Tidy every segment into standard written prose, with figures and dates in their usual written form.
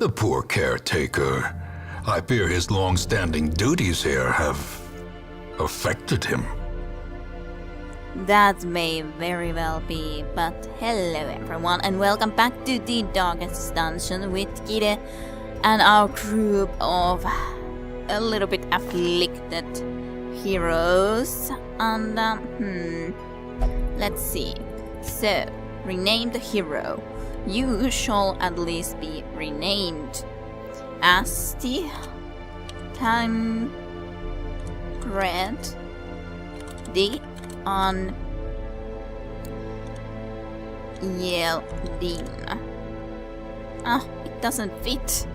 The poor caretaker. I fear his long-standing duties here have affected him. That may very well be, but hello everyone and welcome back to the Darkest Dungeon with Kide and our group of a little bit afflicted heroes. And let's see. So, rename the hero. You shall at least be renamed as the Tancred the Unyelding. Ah, it doesn't fit.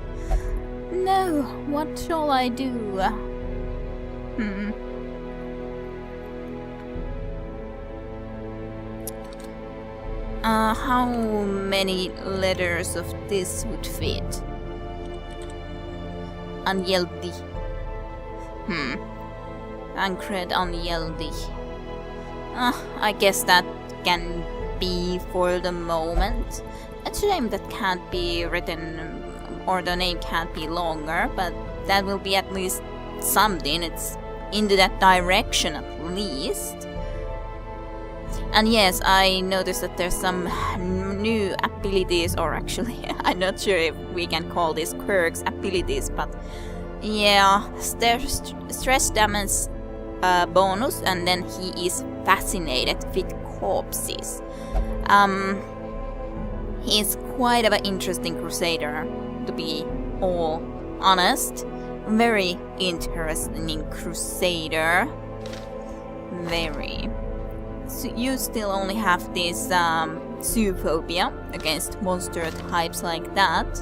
No, what shall I do? How many letters of this would fit? Unyelding. Tancred Unyelding. I guess that can be for the moment. It's a shame that can't be written, or the name can't be longer, but that will be at least something. It's into that direction at least. And yes, I noticed that there's some new abilities, or actually, I'm not sure if we can call these quirks abilities, but yeah, stress damage bonus, and then he is fascinated with corpses. He's quite of an interesting crusader, to be all honest. Very interesting crusader. Very. So you still only have this zoophobia against monster types like that.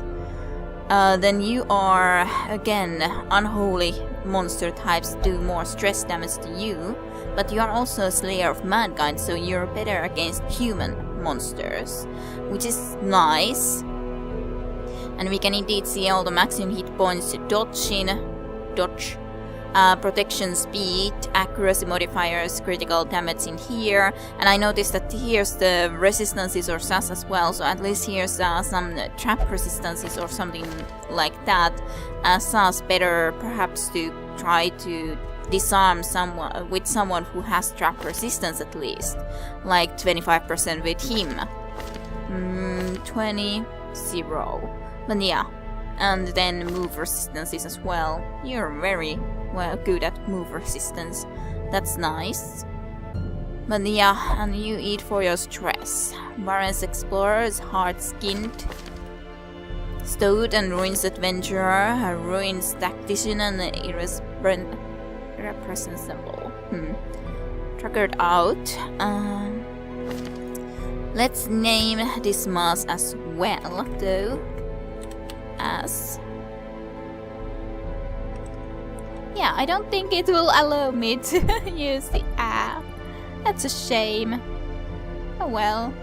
Then you are, again, unholy monster types do more stress damage to you, but you are also a slayer of mankind, so you're better against human monsters, which is nice. And we can indeed see all the maximum hit points, dodge, protection speed, accuracy modifiers, critical damage in here, and I noticed that here's the resistances or SAS as well, so at least here's some trap resistances or something like that. SAS better perhaps to try to disarm someone with someone who has trap resistance at least, like 25% with him. 0. But yeah, and then move resistances as well. You're very well good at move resistance. That's nice. But yeah, and you eat for your stress. Barrens Explorers, hard-skinned. Stout and Ruins Adventurer, a Ruins Tactician, and irrepressible. Triggered out. Let's name this mass as well, though. Yeah, I don't think it will allow me to use the app. That's a shame. Oh well.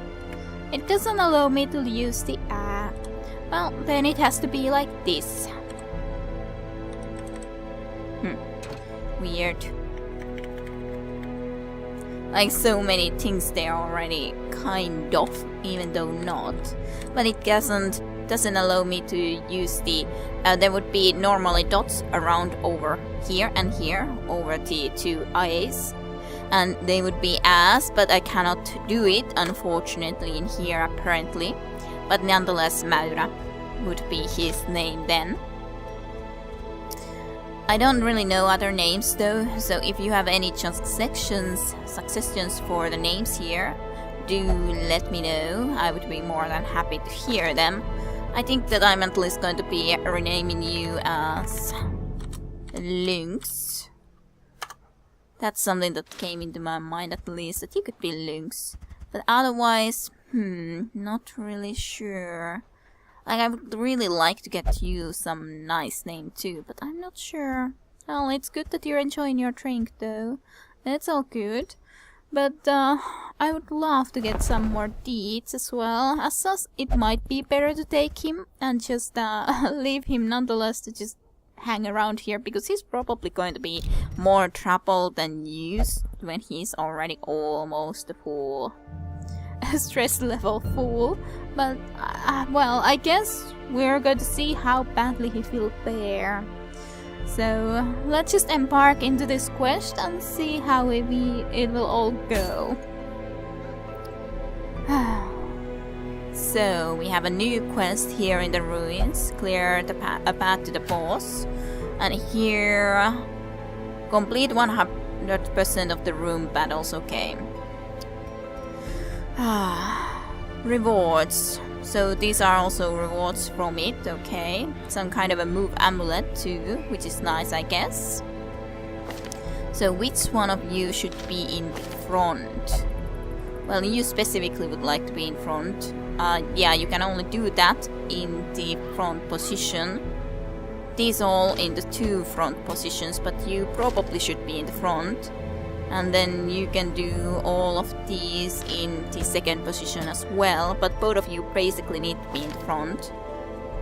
It doesn't allow me to use the app. Well, then it has to be like this. Weird. Like so many things there already, kind of, even though not. But it doesn't allow me to use the there would be normally dots around over here and here over the two eyes, and they would be but I cannot do it unfortunately in here apparently. But nonetheless, Maura would be his name then. I don't really know other names though, so if you have any suggestions for the names here, do let me know. I would be more than happy to hear them. I think that I'm at least going to be renaming you as Lynx. That's something that came into my mind at least, that you could be Lynx. But otherwise, not really sure. Like, I would really like to get you some nice name too, but I'm not sure. Well, it's good that you're enjoying your drink though. It's all good. But I would love to get some more deeds as well. As it might be better to take him and just leave him nonetheless to just hang around here, because he's probably going to be more trouble than used when he's already almost full. stress level full. But, well, I guess we're going to see how badly he feels there. So, let's just embark into this quest and see how it will all go. So, we have a new quest here in the ruins. Clear a path to the boss. And here, complete 100% of the room battles. Okay. Rewards. So these are also rewards from it. Okay. Some kind of a move amulet too, which is nice, I guess. So which one of you should be in the front? Well, you specifically would like to be in front. Yeah, you can only do that in the front position. These all in the 2 front positions, but you probably should be in the front. And then you can do all of these in the 2nd position as well, but both of you basically need to be in front.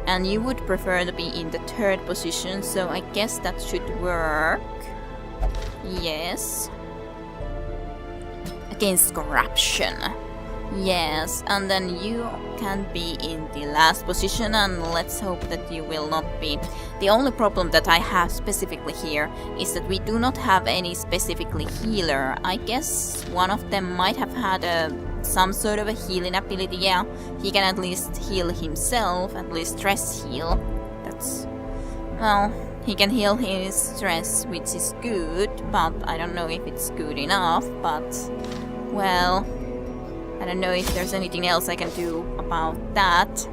And you would prefer to be in the 3rd position, so I guess that should work. Yes. Against corruption. Yes, and then you can be in the last position, and let's hope that you will not be. The only problem that I have specifically here is that we do not have any specifically healer. I guess one of them might have had some sort of a healing ability. Yeah, he can at least heal himself, at least stress heal. That's... well, he can heal his stress, which is good, but I don't know if it's good enough, but... well... I don't know if there's anything else I can do about that.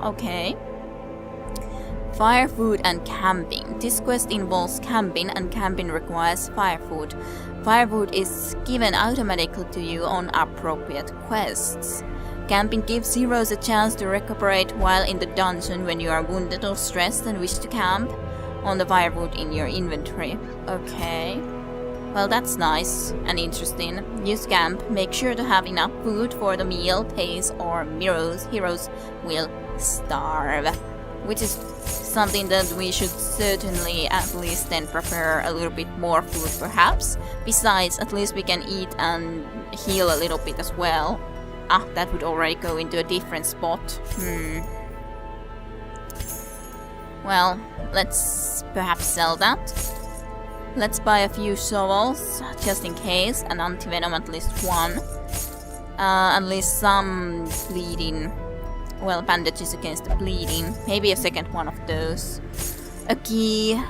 Okay. Firefood and camping. This quest involves camping, and camping requires firefood. Firefood is given automatically to you on appropriate quests. Camping gives heroes a chance to recuperate while in the dungeon when you are wounded or stressed and wish to camp on the firewood in your inventory. Okay. Well, that's nice and interesting. Use camp. Make sure to have enough food for the meal, pace, or heroes will starve. Which is something that we should certainly at least then prepare a little bit more food perhaps. Besides, at least we can eat and heal a little bit as well. That would already go into a different spot. Well, let's perhaps sell that. Let's buy a few shovels, just in case, and anti-venom at least 1. At least some bleeding, well, bandages against the bleeding. Maybe a 2nd one of those. A key.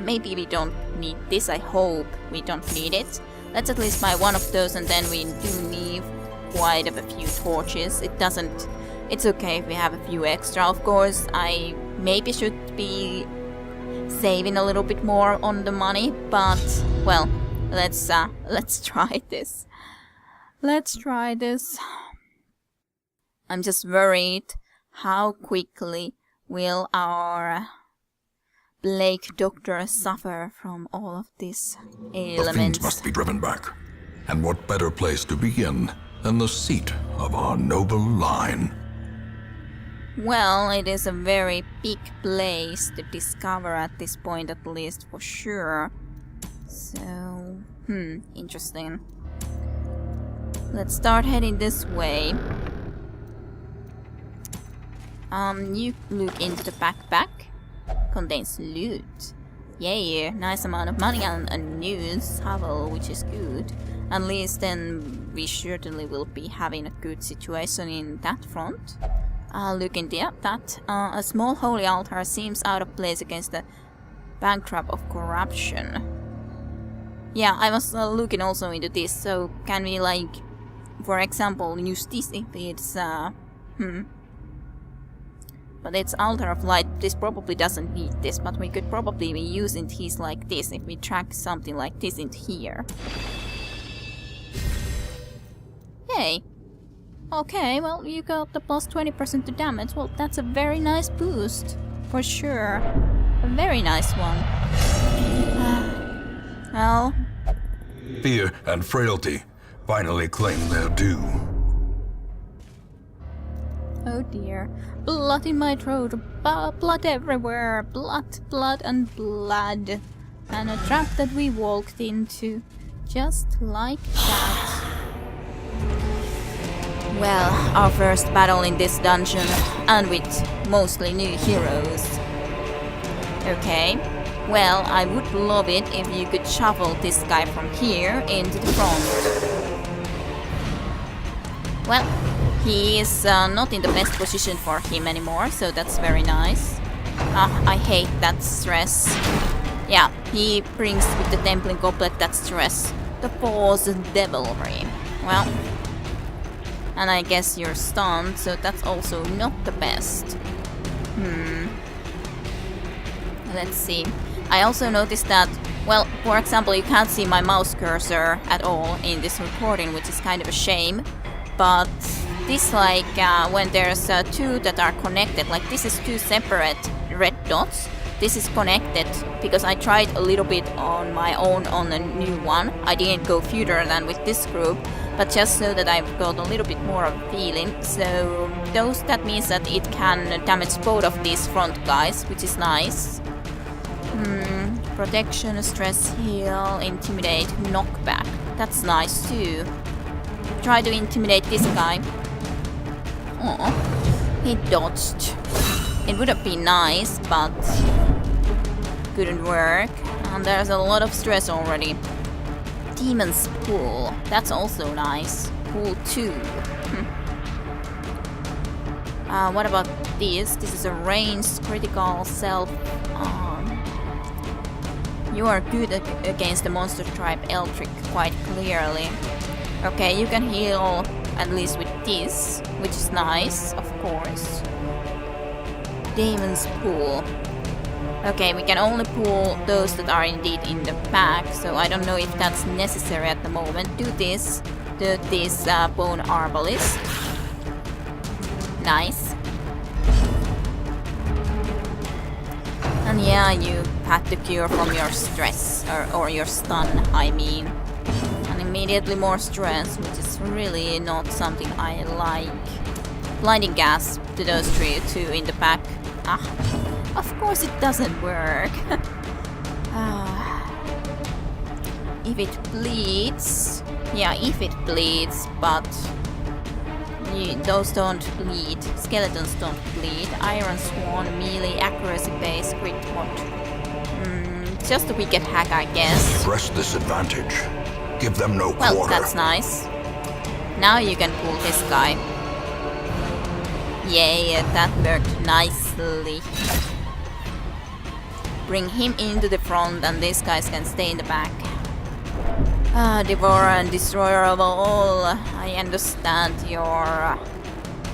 Maybe we don't need this, I hope we don't need it. Let's at least buy 1 of those, and then we do need quite a few torches. It's okay if we have a few extra. Of course, I maybe should be saving a little bit more on the money, but well, let's try this. Let's try this. I'm just worried how quickly will our Blake Doctor suffer from all of these ailments. The fiends must be driven back. And what better place to begin than the seat of our noble line? Well, it is a very big place to discover at this point, at least for sure. So, interesting. Let's start heading this way. You look into the backpack. Contains loot. Yay, nice amount of money and a new shovel, which is good. At least then we certainly will be having a good situation in that front. Look into that. A small holy altar seems out of place against the backdrop of corruption. Yeah, I was looking also into this, so can we, like, for example, use this if it's, But it's altar of light. This probably doesn't need this, but we could probably be using these like this if we track something like this into here. Hey. Okay, well, you got the plus 20% to damage. Well, that's a very nice boost. For sure. A very nice one. Well... Fear and frailty finally claim their due. Oh dear. Blood in my throat. Blood everywhere. Blood and blood. And a trap that we walked into. Just like that. Well, our first battle in this dungeon, and with mostly new heroes. Okay, well, I would love it if you could shuffle this guy from here into the front. Well, he is not in the best position for him anymore, so that's very nice. I hate that stress. Yeah, he brings with the Templing Goblet that stress. The false devilry. Well, and I guess you're stunned, so that's also not the best. Let's see. I also noticed that, well, for example, you can't see my mouse cursor at all in this recording, which is kind of a shame. But this, like, when there's two that are connected, like this is two separate red dots. This is connected because I tried a little bit on my own on a new one. I didn't go further than with this group, but just so that I've got a little bit more of a feeling. So that means that it can damage both of these front guys, which is nice. Protection, stress, heal, intimidate, knockback. That's nice too. Try to intimidate this guy. Oh, he dodged. It would have been nice, but couldn't work. And there's a lot of stress already. Demon's Pool. That's also nice. Pool 2. What about this? This is a ranged critical self. You are good against the monster type Eldritch quite clearly. Okay, you can heal at least with this, which is nice, of course. Demon's Pool. Okay, we can only pull those that are indeed in the pack, so I don't know if that's necessary at the moment. Do this Bone Arbalist. Nice. And yeah, you had the cure from your stress, or your stun, I mean. And immediately more stress, which is really not something I like. Blinding gas to those two in the pack. Of course it doesn't work. If it bleeds... Yeah, if it bleeds, but... those don't bleed. Skeletons don't bleed. Iron Swan, melee, accuracy base, crit mod. Just a wicked hack, I guess. Press this advantage. Give them no quarter. Well, that's nice. Now you can pull this guy. Yay, that worked nicely. Bring him into the front and these guys can stay in the back. Devourer and Destroyer of all. I understand your...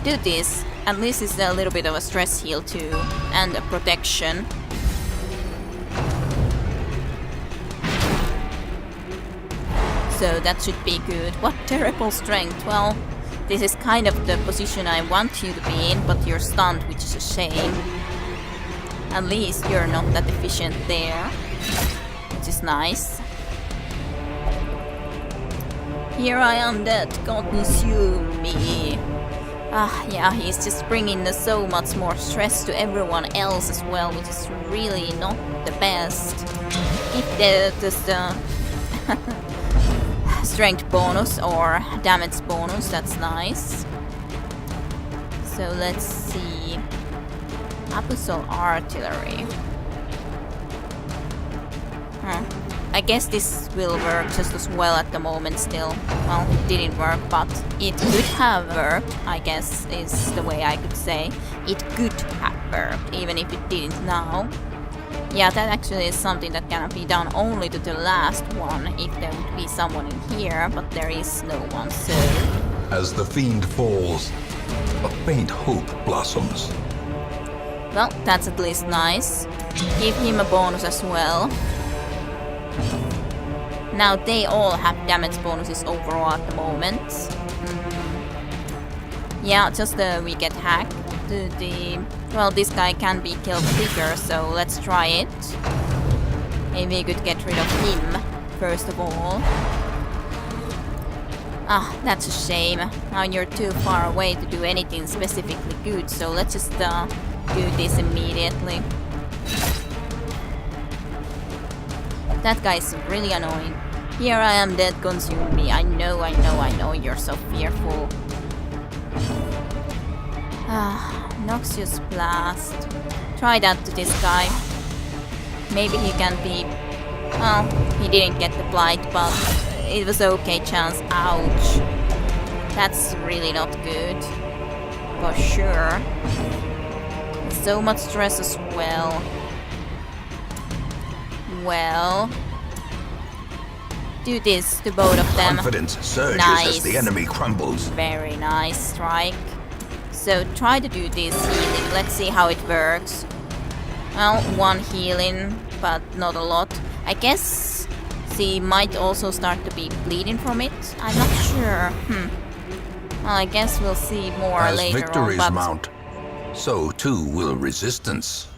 Do this. At least it's a little bit of a stress heal too. And a protection. So that should be good. What terrible strength. Well, this is kind of the position I want you to be in, but you're stunned, which is a shame. At least you're not that efficient there, which is nice. Here I am dead, consume me. Yeah, he's just bringing so much more stress to everyone else as well, which is really not the best. If there's the strength bonus or damage bonus, that's nice. So let's see. Apostle Artillery. I guess this will work just as well at the moment still. Well, it didn't work, but it could have worked, I guess is the way I could say. It could have worked, even if it didn't now. Yeah, that actually is something that can be done only to the last one, if there would be someone in here, but there is no one, so... As the fiend falls, a faint hope blossoms. Well, that's at least nice. Give him a bonus as well. Now they all have damage bonuses overall at the moment. Yeah, just the wicked hack. Well, this guy can be killed quicker, so let's try it. Maybe we could get rid of him, first of all. That's a shame. Now you're too far away to do anything specifically good, so let's just do this immediately. That guy's really annoying. Here I am dead, consume me. I know, you're so fearful. Noxious Blast. Try that to this guy. Maybe he can be... Well, he didn't get the blight, but it was okay chance. Ouch. That's really not good. For sure. So much stress as well. Well... Do this to both of them. Confidence surges Nice. as the enemy crumbles. Very nice strike. So try to do this healing. Let's see how it works. Well, one healing, but not a lot. I guess she might also start to be bleeding from it. I'm not sure. Well, I guess we'll see more As later victories on. But mount, so too will resistance.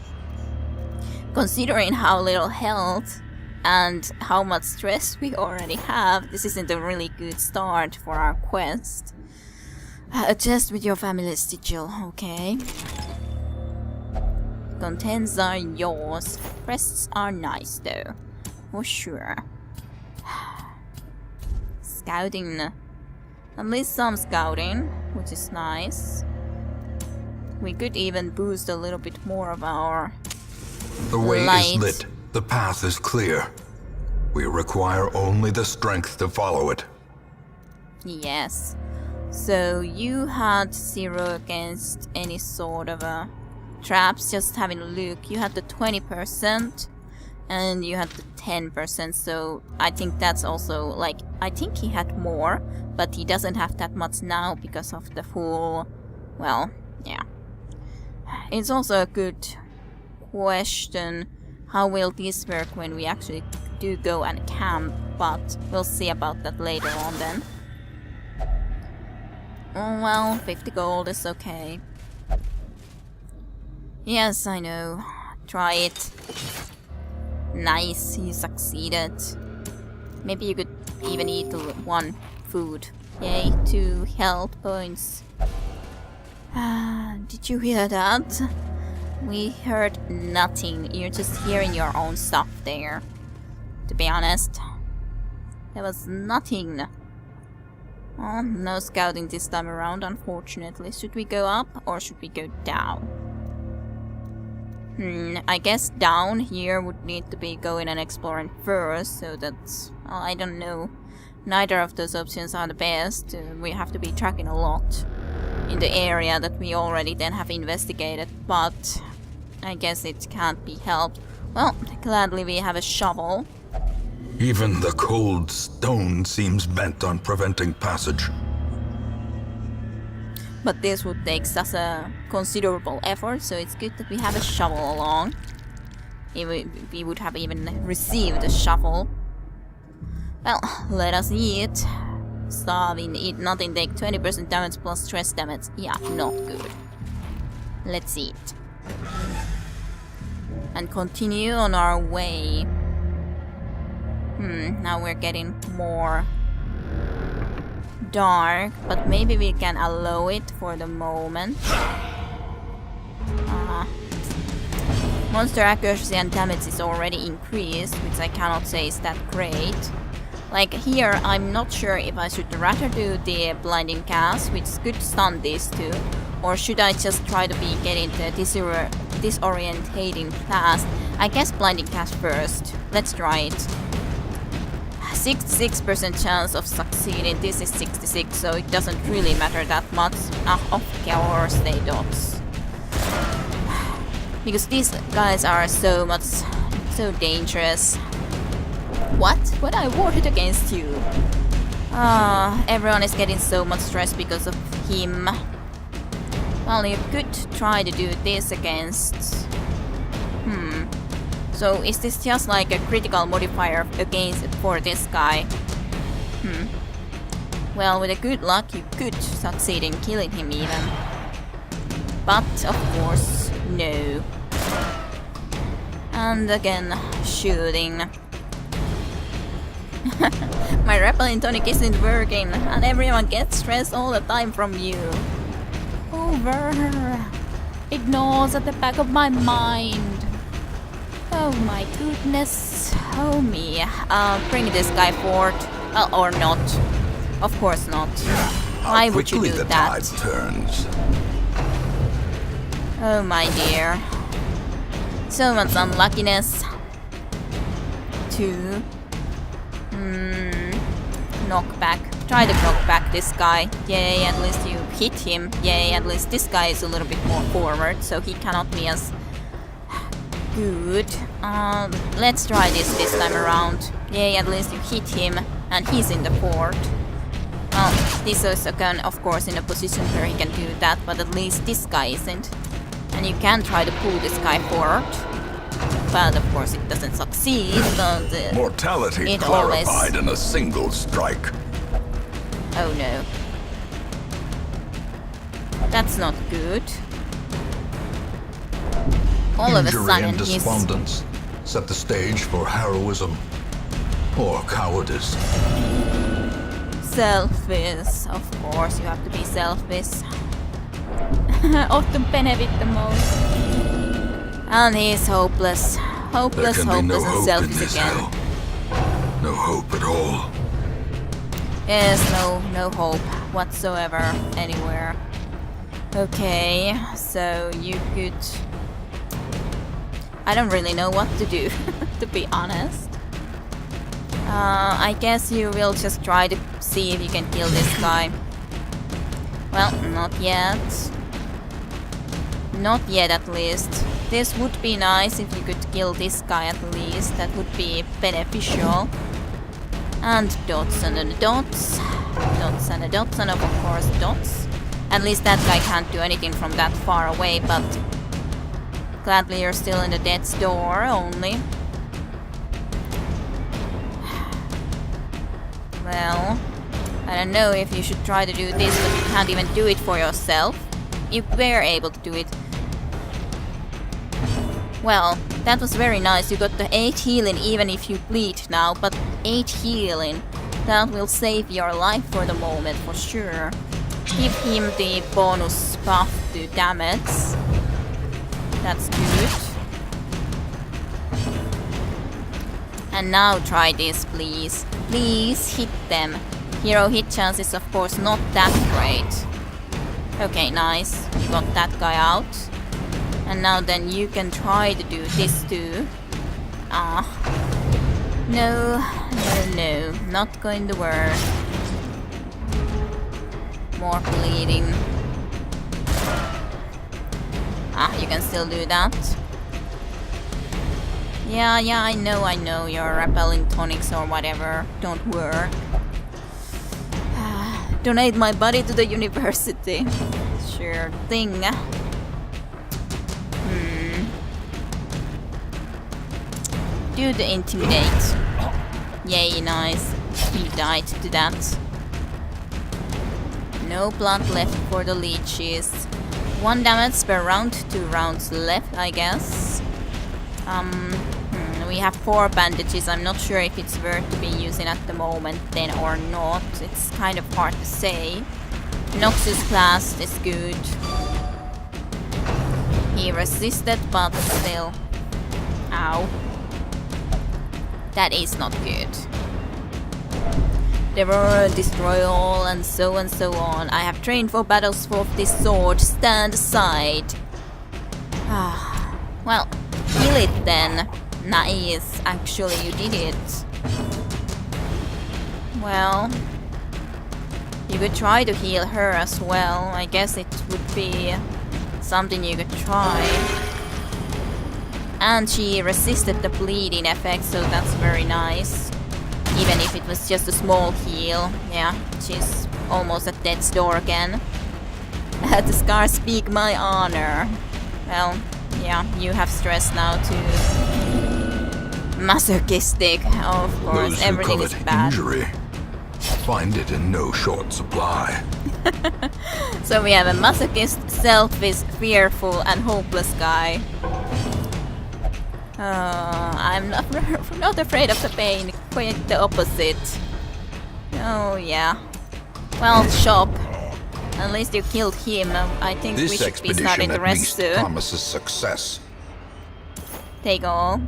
considering how little health and how much stress we already have, this isn't a really good start for our quest. Adjust with your family's sigil, okay? Contents are yours. Crests are nice though, for sure. Scouting. At least some scouting, which is nice. We could even boost a little bit more of our The way light. is lit. The path is clear. We require only the strength to follow it. Yes. So you had 0 against any sort of traps, just having a look. You had the 20% and you had the 10%, so I think that's also like, I think he had more, but he doesn't have that much now because of the full, well, yeah. It's also a good question, how will this work when we actually do go and camp, but we'll see about that later on then. Oh well, 50 gold is okay. Yes, I know. Try it. Nice, you succeeded. Maybe you could even eat one food. Yay, 2 health points. Did you hear that? We heard nothing. You're just hearing your own stuff there. To be honest, there was nothing. Oh, no scouting this time around, unfortunately. Should we go up or should we go down? I guess down here would need to be going and exploring first, so that's... well, I don't know. Neither of those options are the best. We have to be tracking a lot in the area that we already then have investigated, but I guess it can't be helped. Well, gladly we have a shovel. Even the cold stone seems bent on preventing passage. But this would take such a considerable effort, so it's good that we have a shovel along. We would have even received a shovel. Well, let us eat. Starving, eat nothing, take 20% damage plus stress damage. Yeah, not good. Let's eat. And continue on our way. Now we're getting more dark, but maybe we can allow it for the moment. Monster accuracy and damage is already increased, which I cannot say is that great. Like here, I'm not sure if I should rather do the blinding cast, which could stun these two, or should I just try to be getting the disorientating blast. I guess blinding cast first. Let's try it. 66% chance of succeeding. This is 66, so it doesn't really matter that much. Of course they don't. Because these guys are so dangerous. What? What I warded against you? Everyone is getting so much stress because of him. Well, you could try to do this against... So is this just like a critical modifier against for this guy? Well, with a good luck, you could succeed in killing him even. But, of course, no. And again, shooting. My repellent tonic isn't working, and everyone gets stressed all the time from you. Over. Ignores at the back of my mind. Oh my goodness. Oh me. Bring this guy forward. Well, or not. Of course not. Why would you do the that? tide turns. Oh my dear. So much unluckiness. 2. Knockback. Try to knock back this guy. Yay, at least you hit him. Yay, at least this guy is a little bit more forward, so he cannot be as good. Let's try this time around. Yay, at least you hit him, and he's in the fort. Well, this also can, of course, in a position where he can do that, but at least this guy isn't. And you can try to pull this guy forward. But of course it doesn't succeed, but Mortality it clarified in a single strike. Oh no. That's not good. All of a Injury sudden and he's despondence set the stage for heroism or cowardice. selfish. Of course you have to be selfish. Of the benefit the most. And he's hopeless. Hopeless, There can be no hopeless, and hope in selfish this again. hell. No hope at all. Yes, no hope whatsoever anywhere. Okay, so you could... I don't really know what to do, to be honest. I guess you will just try to see if you can kill this guy. Well, not yet. Not yet, at least. This would be nice if you could kill this guy at least. That would be beneficial. And dots and the dots. Dots and the dots and of course dots. At least that guy can't do anything from that far away, but gladly you're still in the death's door only. Well, I don't know if you should try to do this, but you can't even do it for yourself. You were able to do it. Well, that was very nice. You got the 8 healing even if you bleed now, but 8 healing, that will save your life for the moment for sure. Give him the bonus buff to damage. That's good. And now try this, please. Please hit them. Hero hit chance is of course not that great. Okay, nice. You got that guy out. And now then you can try to do this too. Ah. No, not going to work. More bleeding. Ah, you can still do that. Yeah, I know, your repelling tonics or whatever don't work. Donate my body to the university. Sure thing. Do the intimidate. Yay, nice. He died to that. No blood left for the leeches. 1 damage per round, 2 rounds left, I guess. We have 4 bandages. I'm not sure if it's worth to be using at the moment then or not. It's kind of hard to say. Noxus Blast is good. He resisted, but still. Ow. That is not good. Devour, destroy all, and so on. I have trained for battles for this sword. Stand aside. Well, kill it then. Nice. Actually, you did it. Well, you could try to heal her as well. I guess it would be something you could try. And she resisted the bleeding effect, so that's very nice. Even if it was just a small heal. Yeah, she's almost at death's door again. The scars speak my honor. Well, yeah, you have stress now too. Masochistic, of course, Those who everything covet is bad. injury find it in no short supply. So we have a masochist, selfish, fearful, and hopeless guy. I'm not afraid of the pain, quite the opposite. Oh yeah. Well, shop. At least you killed him. I think we This should be starting expedition the at rest least soon. promises success. Take all.